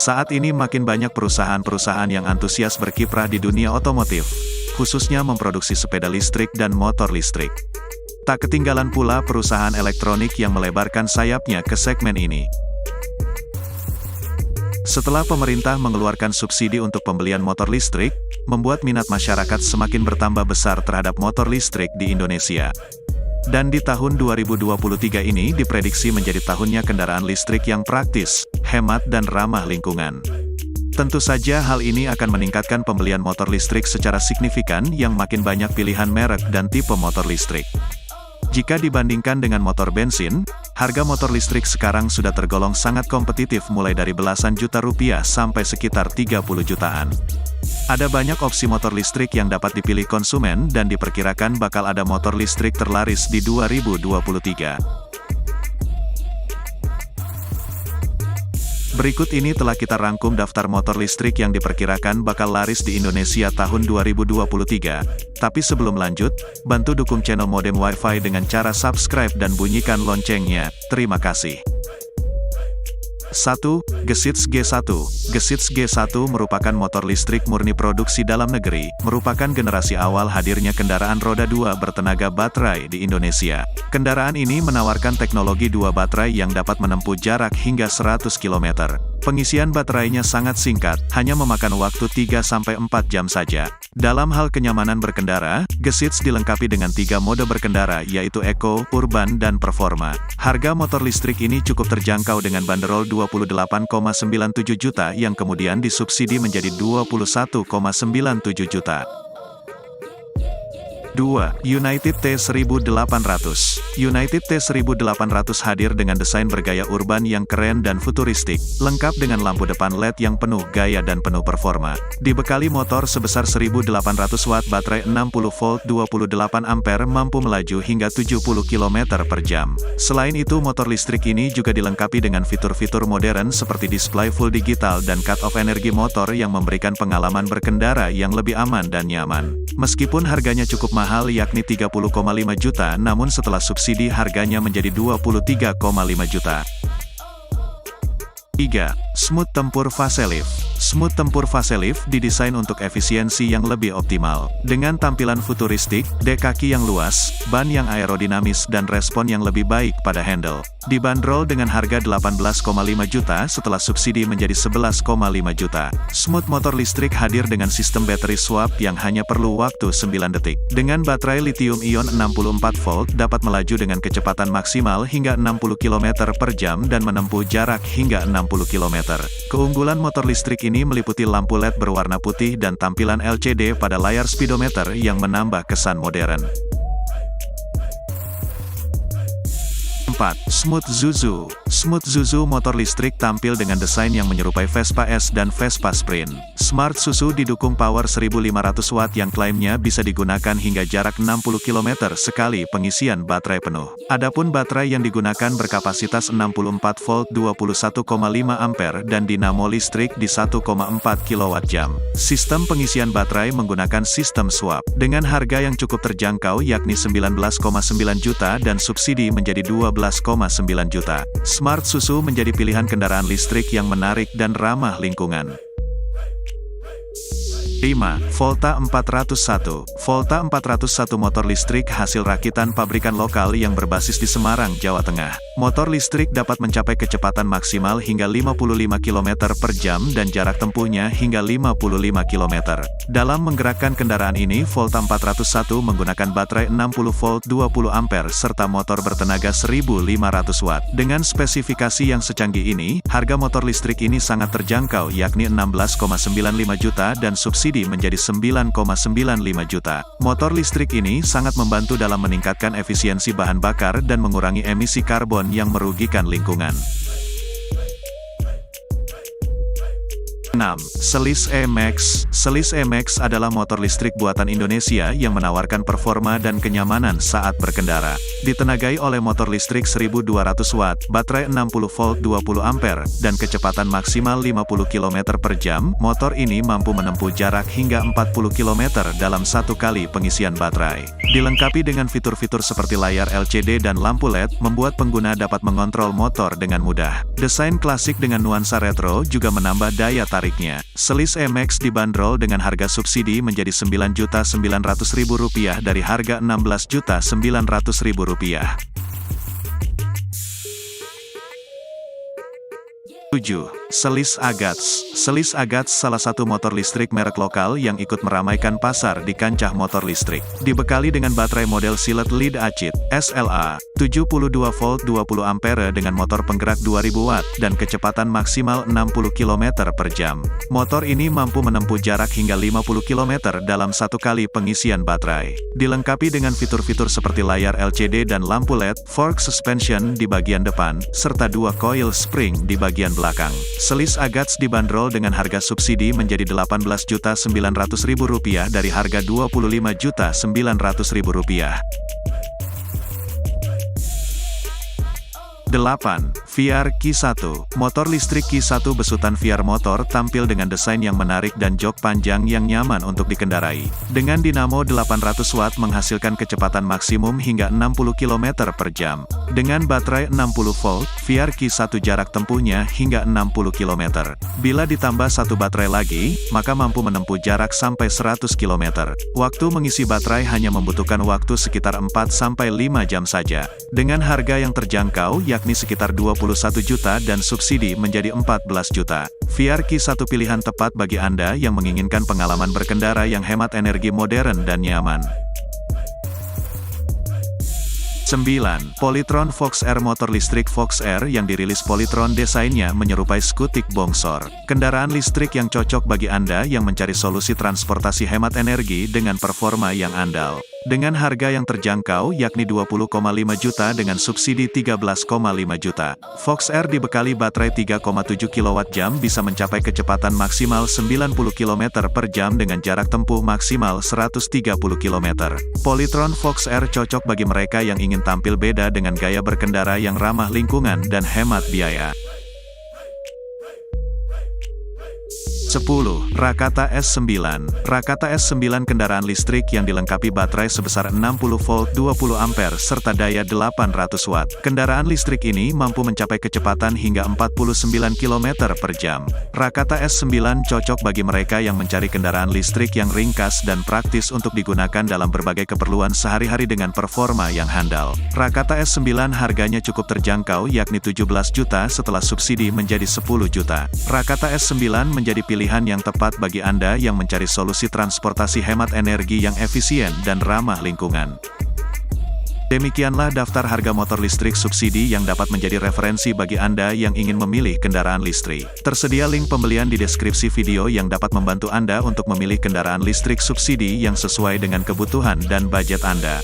Saat ini makin banyak perusahaan-perusahaan yang antusias berkiprah di dunia otomotif, khususnya memproduksi sepeda listrik dan motor listrik. Tak ketinggalan pula perusahaan elektronik yang melebarkan sayapnya ke segmen ini. Setelah pemerintah mengeluarkan subsidi untuk pembelian motor listrik, membuat minat masyarakat semakin bertambah besar terhadap motor listrik di Indonesia. Dan di tahun 2023 ini diprediksi menjadi tahunnya kendaraan listrik yang praktis, hemat dan ramah lingkungan. Tentu saja hal ini akan meningkatkan pembelian motor listrik secara signifikan yang makin banyak pilihan merek dan tipe motor listrik. Jika dibandingkan dengan motor bensin, harga motor listrik sekarang sudah tergolong sangat kompetitif mulai dari belasan juta rupiah sampai sekitar 30 jutaan. Ada banyak opsi motor listrik yang dapat dipilih konsumen dan diperkirakan bakal ada motor listrik terlaris di 2023. Berikut ini telah kita rangkum daftar motor listrik yang diperkirakan bakal laris di Indonesia tahun 2023. Tapi sebelum lanjut, bantu dukung channel Modem Wi-Fi dengan cara subscribe dan bunyikan loncengnya. Terima kasih. 1. Gesits G1. Gesits G1 merupakan motor listrik murni produksi dalam negeri, merupakan generasi awal hadirnya kendaraan roda 2 bertenaga baterai di Indonesia. Kendaraan ini menawarkan teknologi 2 baterai yang dapat menempuh jarak hingga 100 km. Pengisian baterainya sangat singkat, hanya memakan waktu 3-4 jam saja. Dalam hal kenyamanan berkendara, Gesits dilengkapi dengan 3 mode berkendara yaitu Eco, Urban, dan Performa. Harga motor listrik ini cukup terjangkau dengan banderol 28,97 juta yang kemudian disubsidi menjadi 21,97 juta. 2. United T1800. United T1800 hadir dengan desain bergaya urban yang keren dan futuristik, lengkap dengan lampu depan LED yang penuh gaya dan penuh performa. Dibekali motor sebesar 1800 watt, baterai 60 volt 28 ampere mampu melaju hingga 70 km per jam. Selain itu motor listrik ini juga dilengkapi dengan fitur-fitur modern seperti display full digital dan cut-off energi motor yang memberikan pengalaman berkendara yang lebih aman dan nyaman. Meskipun harganya cukup mahal yakni 30,5 juta, namun setelah subsidi harganya menjadi 23,5 juta. 3. Smooth Tempur Facelift. Smooth Tempur Facelift didesain untuk efisiensi yang lebih optimal. Dengan tampilan futuristik, dek kaki yang luas, ban yang aerodinamis dan respon yang lebih baik pada handle. Dibanderol dengan harga 18,5 juta setelah subsidi menjadi 11,5 juta. Smooth motor listrik hadir dengan sistem battery swap yang hanya perlu waktu 9 detik. Dengan baterai lithium-ion 64 volt dapat melaju dengan kecepatan maksimal hingga 60 km per jam dan menempuh jarak hingga 60 km. Keunggulan motor listrik ini meliputi lampu LED berwarna putih dan tampilan LCD pada layar speedometer yang menambah kesan modern. 4. Smooth Zuzu. Smooth Zuzu motor listrik tampil dengan desain yang menyerupai Vespa S dan Vespa Sprint. Smart Zuzu didukung power 1500 watt yang klaimnya bisa digunakan hingga jarak 60 km sekali pengisian baterai penuh. Adapun baterai yang digunakan berkapasitas 64 volt 21,5 ampere dan dinamo listrik di 1,4 kWh. Sistem pengisian baterai menggunakan sistem swap. Dengan harga yang cukup terjangkau yakni 19,9 juta dan subsidi menjadi 12,9 juta. Smart Zuzu menjadi pilihan kendaraan listrik yang menarik dan ramah lingkungan. 5. Volta 401. Volta 401 motor listrik hasil rakitan pabrikan lokal yang berbasis di Semarang, Jawa Tengah. Motor listrik dapat mencapai kecepatan maksimal hingga 55 km per jam dan jarak tempuhnya hingga 55 km. Dalam menggerakkan kendaraan ini, Volta 401 menggunakan baterai 60 volt 20 ampere serta motor bertenaga 1500 watt. Dengan spesifikasi yang secanggih ini, harga motor listrik ini sangat terjangkau yakni 16,95 juta dan subsidi menjadi 9,95 juta. Motor listrik ini sangat membantu dalam meningkatkan efisiensi bahan bakar dan mengurangi emisi karbon yang merugikan lingkungan. 6. Selis E-Max. Selis E-Max adalah motor listrik buatan Indonesia yang menawarkan performa dan kenyamanan saat berkendara. Ditenagai oleh motor listrik 1200 watt, baterai 60 volt 20 ampere, dan kecepatan maksimal 50 km per jam, motor ini mampu menempuh jarak hingga 40 km dalam satu kali pengisian baterai. Dilengkapi dengan fitur-fitur seperti layar LCD dan lampu LED, membuat pengguna dapat mengontrol motor dengan mudah. Desain klasik dengan nuansa retro juga menambah daya tariknya. Selis E-Max dibanderol dengan harga subsidi menjadi Rp9.900.000 dari harga Rp16.900.000. 7. Selis Agats. Selis Agats salah satu motor listrik merek lokal yang ikut meramaikan pasar di kancah motor listrik. Dibekali dengan baterai model Silet Lead Acid, SLA, 72 volt 20 ampere dengan motor penggerak 2000 watt, dan kecepatan maksimal 60 km per jam. Motor ini mampu menempuh jarak hingga 50 km dalam satu kali pengisian baterai. Dilengkapi dengan fitur-fitur seperti layar LCD dan lampu LED, fork suspension di bagian depan, serta 2 coil spring di bagian belakang. Selis Agats dibanderol dengan harga subsidi menjadi Rp18.900.000 dari harga Rp25.900.000. 8. VR Q1. Motor listrik Q1 besutan VR motor tampil dengan desain yang menarik dan jok panjang yang nyaman untuk dikendarai. Dengan dinamo 800 watt menghasilkan kecepatan maksimum hingga 60 km per jam. Dengan baterai 60 volt, VR Q1 jarak tempuhnya hingga 60 km. Bila ditambah satu baterai lagi, maka mampu menempuh jarak sampai 100 km. Waktu mengisi baterai hanya membutuhkan waktu sekitar 4-5 jam saja. Dengan harga yang terjangkau yakni sekitar 21 juta dan subsidi menjadi 14 juta. VR Q1 pilihan tepat bagi Anda yang menginginkan pengalaman berkendara yang hemat energi modern dan nyaman. 9. Polytron Fox R. Motor listrik Fox R yang dirilis Polytron desainnya menyerupai skutik bongsor. Kendaraan listrik yang cocok bagi Anda yang mencari solusi transportasi hemat energi dengan performa yang andal. Dengan harga yang terjangkau yakni 20,5 juta dengan subsidi 13,5 juta. Fox R dibekali baterai 3,7 kWh bisa mencapai kecepatan maksimal 90 km per jam dengan jarak tempuh maksimal 130 km. Polytron Fox R cocok bagi mereka yang ingin tampil beda dengan gaya berkendara yang ramah lingkungan dan hemat biaya. 10. Rakata S9. Rakata S9 kendaraan listrik yang dilengkapi baterai sebesar 60 volt 20 ampere serta daya 800 watt. Kendaraan listrik ini mampu mencapai kecepatan hingga 49 km per jam. Rakata S9 cocok bagi mereka yang mencari kendaraan listrik yang ringkas dan praktis untuk digunakan dalam berbagai keperluan sehari-hari dengan performa yang handal. Rakata S9 harganya cukup terjangkau yakni 17 juta setelah subsidi menjadi 10 juta. Rakata S9 menjadi pilihan yang tepat bagi Anda yang mencari solusi transportasi hemat energi yang efisien dan ramah lingkungan. Demikianlah daftar harga motor listrik subsidi yang dapat menjadi referensi bagi Anda yang ingin memilih kendaraan listrik. Tersedia link pembelian di deskripsi video yang dapat membantu Anda untuk memilih kendaraan listrik subsidi yang sesuai dengan kebutuhan dan budget Anda.